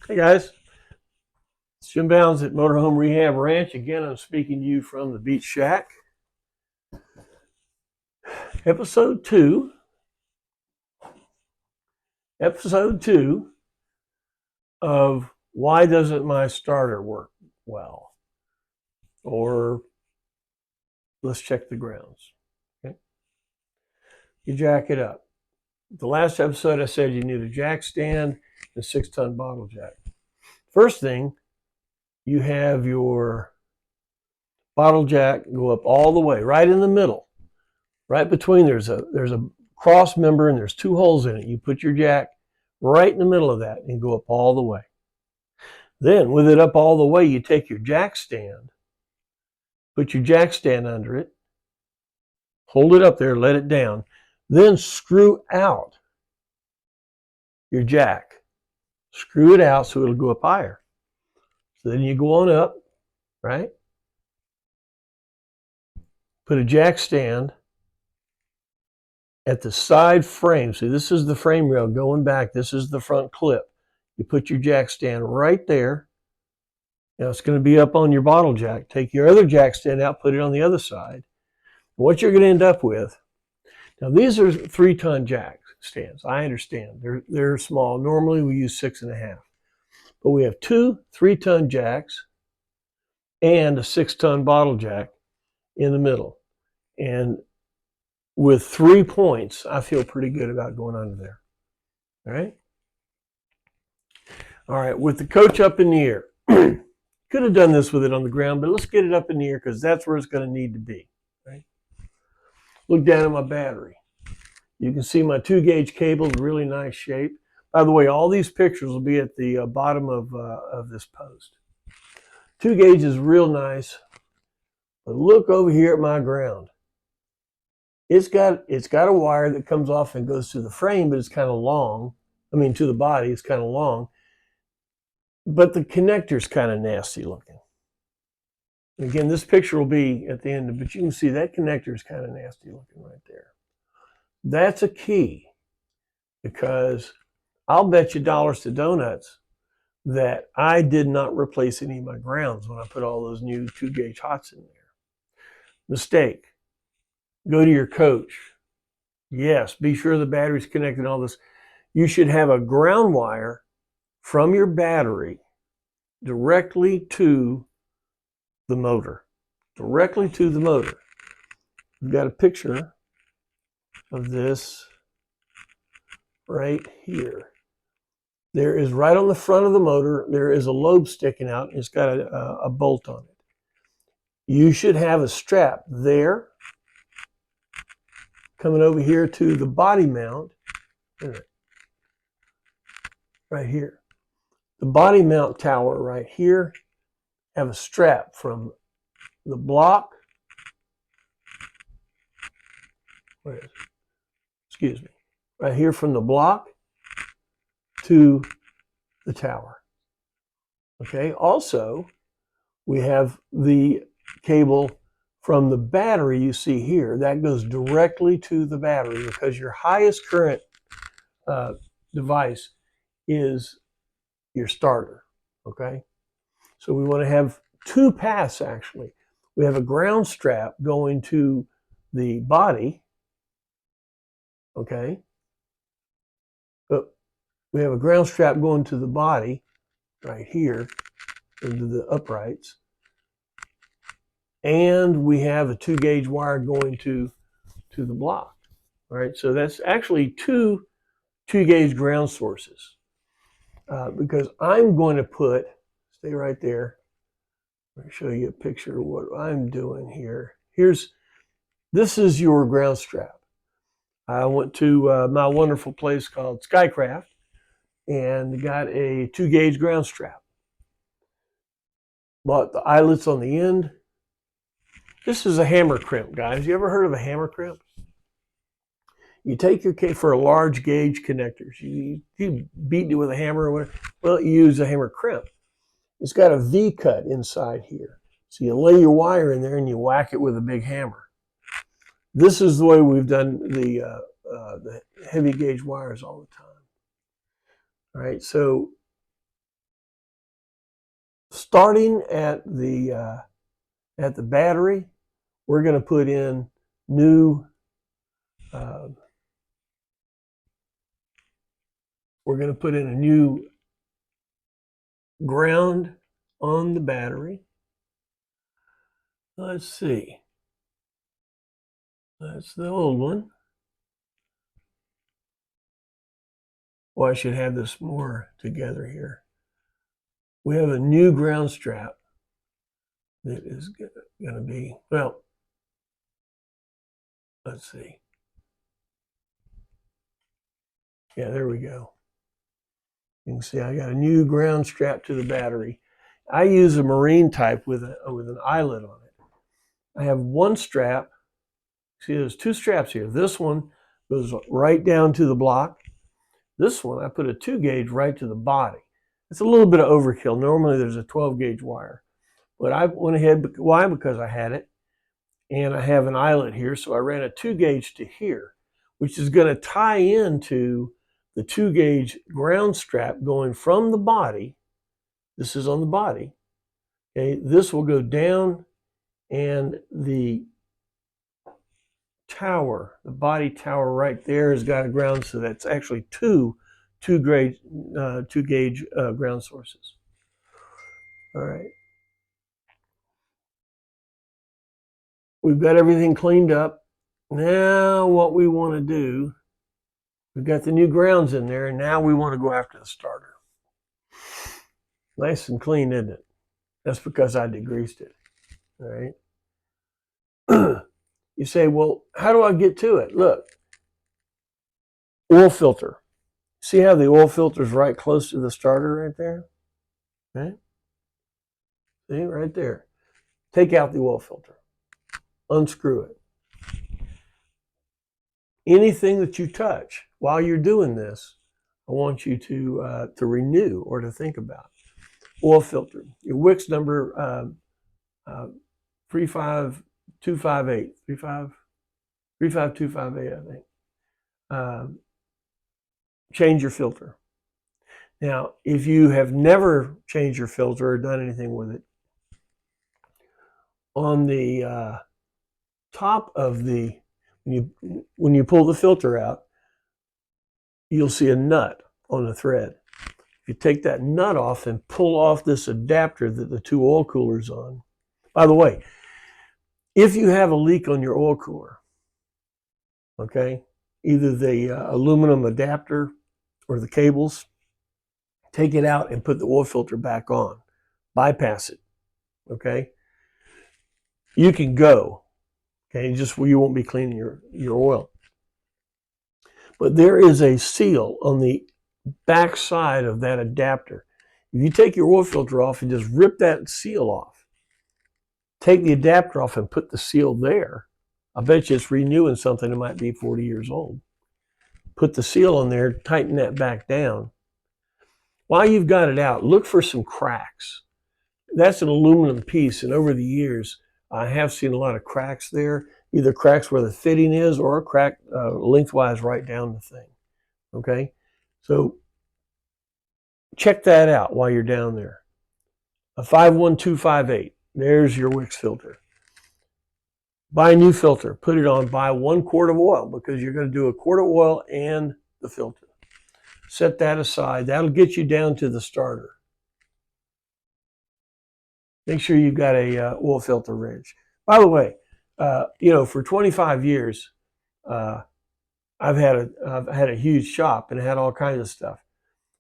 Hey guys, it's Jim Bounds at Motorhome Rehab Ranch. Again, I'm speaking to you from the Beach Shack. Episode 2. Episode 2 of Why Doesn't My Starter Work Well? Or let's check the grounds. Okay? You jack it up. The last episode I said you need a jack stand and a 6-ton bottle jack. First thing, you have your bottle jack go up all the way, right in the middle. Right between there's a cross member and there's 2 holes in it. You put your jack right in the middle of that and go up all the way. Then with it up all the way, you take your jack stand, put your jack stand under it, hold it up there, let it down, then screw out your jack. Screw it out so it'll go up higher. So then you go on up, right? Put a jack stand at the side frame. See, this is the frame rail going back. This is the front clip. You put your jack stand right there. Now it's going to be up on your bottle jack. Take your other jack stand out, put it on the other side. What you're going to end up with, now these are 3-ton jack stands. I understand. They're small. Normally we use 6.5. But we have 2 3-ton jacks and a 6-ton bottle jack in the middle. And with 3 points, I feel pretty good about going under there. All right? All right, with the coach up in the air. Could have done this with it on the ground, but let's get it up in the air because that's where it's going to need to be. Right? Look down at my battery. You can see my 2-gauge cable in really nice shape. By the way, all these pictures will be at the bottom of this post. 2-gauge is real nice, but look over here at my ground. It's got a wire that comes off and goes to the frame, but it's kind of long. I mean, to the body, it's kind of long. But the connector's kind of nasty looking. Again, this picture will be at the end, but you can see that connector is kind of nasty looking right there. That's a key because I'll bet you dollars to donuts that I did not replace any of my grounds when I put all those new 2-gauge hots in there. Mistake. Go to your coach. Yes, be sure the battery's connected and all this. You should have a ground wire from your battery directly to the motor. Directly to the motor. We've got a picture of this right here. There is right on the front of the motor, there is a lobe sticking out. It's got a bolt on it. You should have a strap there coming over here to the body mount. Right here. The body mount tower right here have a strap from the block. Where is it? Excuse me. Right here from the block to the tower. Okay. Also, we have the cable from the battery you see here. That goes directly to the battery because your highest current device is your starter. Okay. So we want to have 2 paths actually. We have a ground strap going to the body. Okay. But we have a ground strap going to the body right here into the uprights. And we have a 2-gauge wire going to the block. All right. So that's actually 2 2-gauge ground sources. Because I'm going to put, stay right there. Let me show you a picture of what I'm doing here. This is your ground strap. I went to my wonderful place called Skycraft and got a 2-gauge ground strap. Bought the eyelets on the end. This is a hammer crimp, guys. You ever heard of a hammer crimp? You take your cable for a large gauge connectors. You beat it with a hammer or whatever. Well, you use a hammer crimp. It's got a V cut inside here. So you lay your wire in there and you whack it with a big hammer. This is the way we've done the heavy gauge wires all the time. All right, so starting at the battery, we're going to put in new a new ground on the battery. Let's see. That's the old one. Well, I should have this more together here. We have a new ground strap that is going to be, well, let's see. Yeah, there we go. You can see I got a new ground strap to the battery. I use a marine type with an eyelet on it. I have one strap. See, there's two straps here. This one goes right down to the block. This one, I put a 2 gauge right to the body. It's a little bit of overkill. Normally there's a 12 gauge wire. But I went ahead, why? Because I had it. And I have an eyelet here, so I ran a 2 gauge to here, which is going to tie into the 2 gauge ground strap going from the body. This is on the body. Okay, this will go down, and the tower, the body tower right there has got a ground, so that's actually two gauge ground sources. All right. We've got everything cleaned up. Now what we want to do, we've got the new grounds in there, and now we want to go after the starter. Nice and clean, isn't it? That's because I degreased it. All right. You say, well, how do I get to it? Look, oil filter. See how the oil filter is right close to the starter right there? Right? See, right there. Take out the oil filter. Unscrew it. Anything that you touch while you're doing this, I want you to renew or to think about. Oil filter. Your Wix number 35258. 35258, I think. Change your filter. Now, if you have never changed your filter or done anything with it, on the top of the, when you pull the filter out, you'll see a nut on the thread. If you take that nut off and pull off this adapter that the two oil coolers on. By the way, if you have a leak on your oil cooler, okay, either the aluminum adapter or the cables, take it out and put the oil filter back on. Bypass it, okay? You can go, okay? Just you won't be cleaning your oil. But there is a seal on the back side of that adapter. If you take your oil filter off and just rip that seal off, take the adapter off and put the seal there, I bet you it's renewing something that might be 40 years old. Put the seal on there, tighten that back down. While you've got it out, look for some cracks. That's an aluminum piece, and over the years, I have seen a lot of cracks there, either cracks where the fitting is or a crack lengthwise right down the thing, okay? So check that out while you're down there. A 51258, there's your Wix filter. Buy a new filter, put it on, buy 1 quart of oil because you're going to do a quart of oil and the filter. Set that aside. That'll get you down to the starter. Make sure you've got a oil filter wrench. By the way, for 25 years, I've had a huge shop and had all kinds of stuff.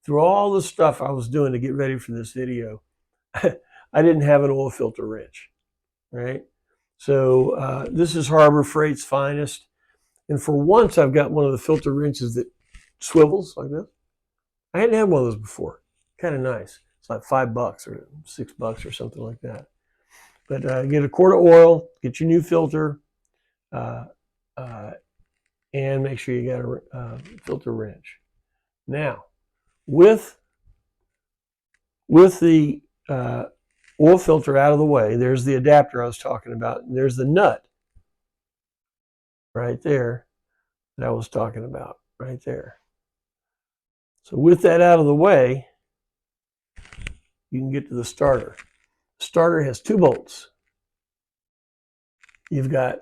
Through all the stuff I was doing to get ready for this video, I didn't have an oil filter wrench, right? So this is Harbor Freight's finest. And for once, I've got one of the filter wrenches that swivels like this. I hadn't had one of those before. Kind of nice. It's like $5 or $6 or something like that. But get a quart of oil, get your new filter, and make sure you got a filter wrench. Now, with the oil filter out of the way, there's the adapter I was talking about, and there's the nut right there that I was talking about, right there. So with that out of the way, you can get to the starter. starter has 2 bolts. You've got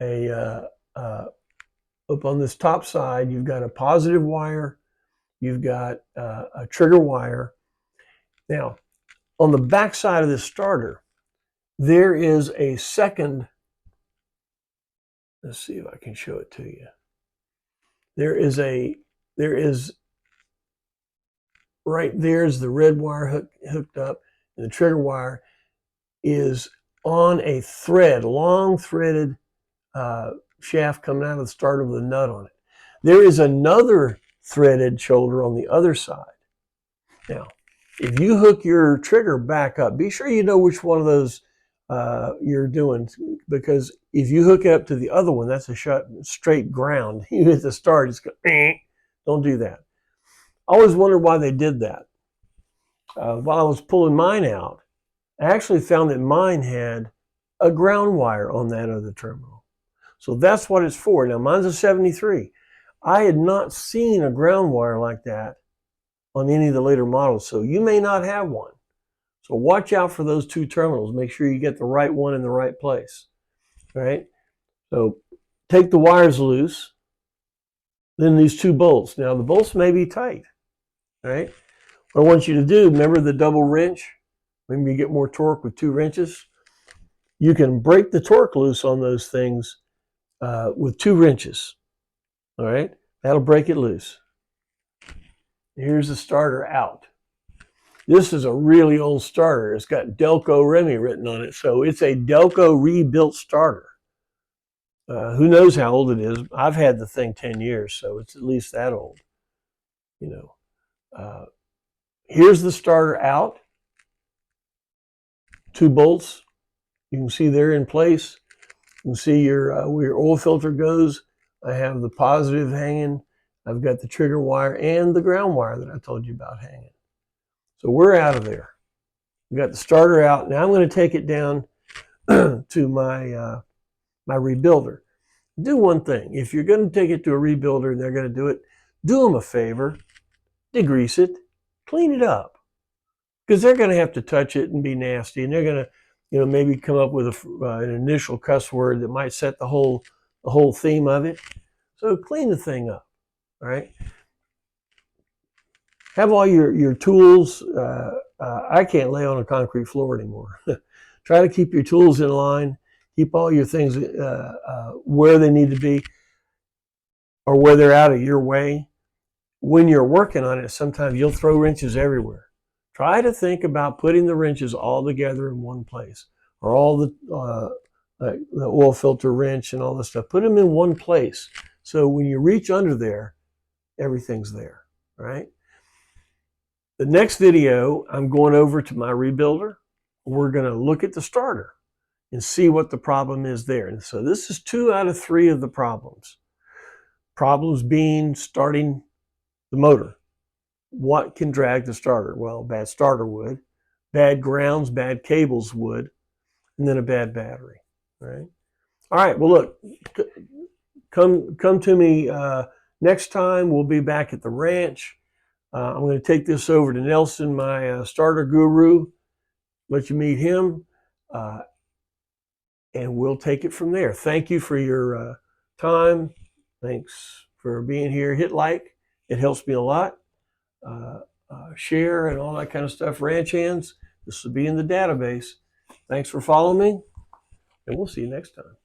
a up on this top side, you've got a positive wire, you've got a trigger wire. Now, on the back side of this starter, there is a second, let's see if I can show it to you. There is right there's the red wire hooked up, and the trigger wire is on a thread, long threaded shaft coming out of the starter with a nut on it. There is another threaded shoulder on the other side. Now, if you hook your trigger back up, be sure you know which one of those you're doing, because if you hook it up to the other one, that's a straight ground. You hit the start, it's going, don't do that. I always wondered why they did that. While I was pulling mine out, I actually found that mine had a ground wire on that other terminal. So that's what it's for. Now, mine's a 73. I had not seen a ground wire like that on any of the later models, so you may not have one. So watch out for those 2 terminals. Make sure you get the right one in the right place. All right? So take the wires loose. Then these 2 bolts. Now, the bolts may be tight. All right? What I want you to do, remember the double wrench? Maybe you get more torque with 2 wrenches. You can break the torque loose on those things with 2 wrenches. All right? That'll break it loose. Here's the starter out. This is a really old starter. It's got Delco Remy written on it, so it's a Delco rebuilt starter. Who knows how old it is? I've had the thing 10 years, so it's at least that old. You know, here's the starter out. 2 bolts. You can see they're in place. You can see where your oil filter goes. I have the positive hanging. I've got the trigger wire and the ground wire that I told you about hanging. So we're out of there. We got the starter out. Now I'm going to take it down to my my rebuilder. Do one thing. If you're going to take it to a rebuilder and they're going to do it, do them a favor. Degrease it. Clean it up. Because they're going to have to touch it and be nasty. And they're going to, maybe come up with an initial cuss word that might set the whole theme of it. So clean the thing up. All right. Have all your tools. I can't lay on a concrete floor anymore. Try to keep your tools in line. Keep all your things where they need to be or where they're out of your way. When you're working on it, sometimes you'll throw wrenches everywhere. Try to think about putting the wrenches all together in one place, or all the oil filter wrench and all this stuff. Put them in one place. So when you reach under there, everything's there, right? The next video, I'm going over to my rebuilder. We're going to look at the starter and see what the problem is there. And so this is 2 out of 3 of the problems. Problems being starting the motor. What can drag the starter? Well, bad starter would, bad grounds, bad cables would, and then a bad battery, right? All right, well, look, come to me next time. We'll be back at the ranch. I'm going to take this over to Nelson, my starter guru, let you meet him, and we'll take it from there. Thank you for your time. Thanks for being here. Hit like. It helps me a lot. Share and all that kind of stuff. Ranch hands, this will be in the database. Thanks for following me, and we'll see you next time.